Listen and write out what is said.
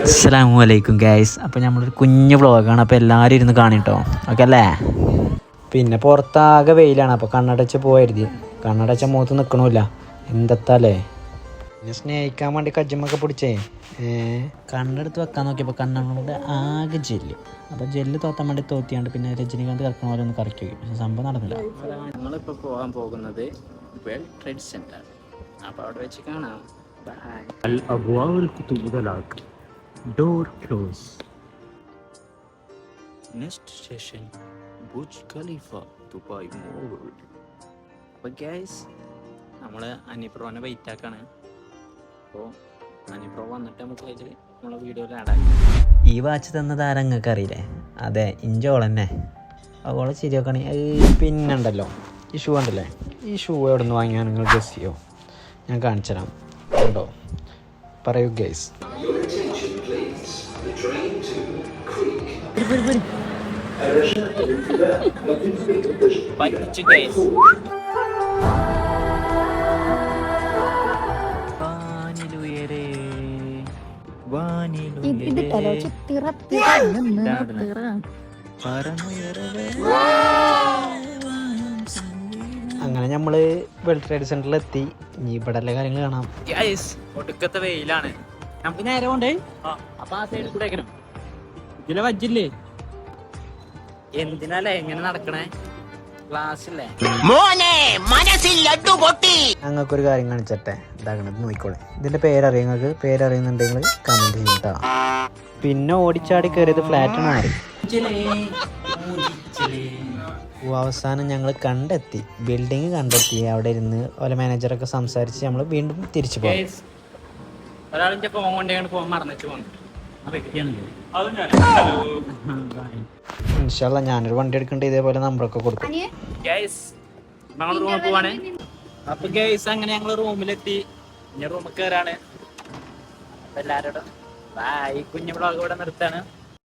അസ്സലാമു അലൈക്കും ഗൈസ്. അപ്പോൾ നമ്മളൊരു കുഞ്ഞു വ്ളോഗാണ്, അപ്പോൾ എല്ലാവരും ഇരുന്ന് കാണിട്ടോ. ഓക്കെ അല്ലേ? പിന്നെ പുറത്താകെ വെയിലാണ്, അപ്പോൾ കണ്ണടച്ച് പോയരുത്. കണ്ണടച്ച മുഖത്ത് നിൽക്കണമില്ല. എന്തത്താലേ പിന്നെ സ്നേഹിക്കാൻ വേണ്ടി കജ്ജമ്മൊക്കെ പിടിച്ചേ കണ്ണെടുത്ത് വെക്കാൻ നോക്കിയപ്പോൾ കണ്ണുകളുടെ ആകെ ജെല്ല്. അപ്പോൾ ജെല്ല് തോത്താൻ വേണ്ടി തോത്തിയാണ്ട് പിന്നെ രജനികാന്ത് കറക്കണ പോലെ ഒന്ന് കറക്കി വയ്ക്കും. പക്ഷെ സംഭവം നടന്നില്ല. നമ്മളിപ്പോൾ പോകാൻ പോകുന്നത് വേൾഡ് ട്രേഡ് സെൻറ്റർ. അപ്പോൾ അവിടെ വെച്ച് കാണാം. Door close. Next station Burj Khalifa Dubai mall. അപ്പോൾ ഗൈസ് നമ്മൾ അനിപ്രോനെ വെയിറ്റ് ആക്കാണ്. അപ്പോൾ അനിപ്രോ വന്നിട്ട് നമുക്ക് അതിൽ നമ്മളെ വീഡിയോയിൽ ആഡാക്കി. ഈ വാച്ച് തന്നത് ആരാ നിങ്ങൾക്ക് അറിയില്ലേ? അതെ, ഇഞ്ചോളെന്നെ. അവളെ ശരിയാക്കണേ. പിന്നെ ഉണ്ടല്ലോ ഈ ഷൂ ഉണ്ടല്ലേ, ഈ ഷൂ എവിടെ നിന്ന് വാങ്ങിയാൽ നിങ്ങൾ ഗസ് ചെയ്യോ? ഞാൻ കാണിച്ചു തരാം. ഉണ്ടോ? പറയൂ ഗൈസ്. അങ്ങനെ നമ്മള് വേൾഡ് ട്രേഡ് സെന്ററിൽ എത്തി. ഇനി ഇവിടെ എല്ലാ കാര്യങ്ങൾ കാണാം. ഒടുക്കത്തെ വെയിലാണ്. നമുക്ക് നേരെ കൊണ്ടേ അപ്പൊ ആ സൈഡിൽ കൂടെ ഇതിലെ വജ്ജില്ലേ? എന്തിനല്ലേ എങ്ങനെ നടക്കണേ? ക്ലാസ്സില്ലേ? ഞങ്ങൾക്കൊരു കാര്യം കാണിച്ചട്ടെ. ഇതാകണത് നോക്കിക്കോളെ. ഇതിന്റെ പേരറിയാം നിങ്ങൾക്ക്? പേരറിയുന്നുണ്ടെങ്കിൽ കമന്റ് ചെയ്യട്ടോ. പിന്നെ ഓടിച്ചാടി കയറിയത് ഫ്ലാറ്റാണ് ആര്. അവസാനം ഞങ്ങൾ കണ്ടെത്തി, ബിൽഡിങ് കണ്ടെത്തി. അവിടെ ഇരുന്ന് ഓരോ മാനേജറൊക്കെ സംസാരിച്ച് നമ്മൾ വീണ്ടും തിരിച്ചു പോയി. ഒരാളിന്റെ ഫോൺ കൊണ്ടാണ് ഫോൺ മറന്നു പോകുന്നത്. ഇൻഷാല്ലാ ഞാനൊരു വണ്ടി എടുക്കണ്ട, ഇതേപോലെ നമ്പറൊക്കെ കൊടുക്കും. റൂമിൽ പോവാണ്. അപ്പൊ ഗൈസ് അങ്ങനെ ഞങ്ങള് റൂമിലെത്തി. ഇനി റൂമിൽ കയറാണ്. എല്ലാരോടും ബൈ. കുഞ്ഞു വ്ളോഗ് ഇവിടെ നിർത്താണ്.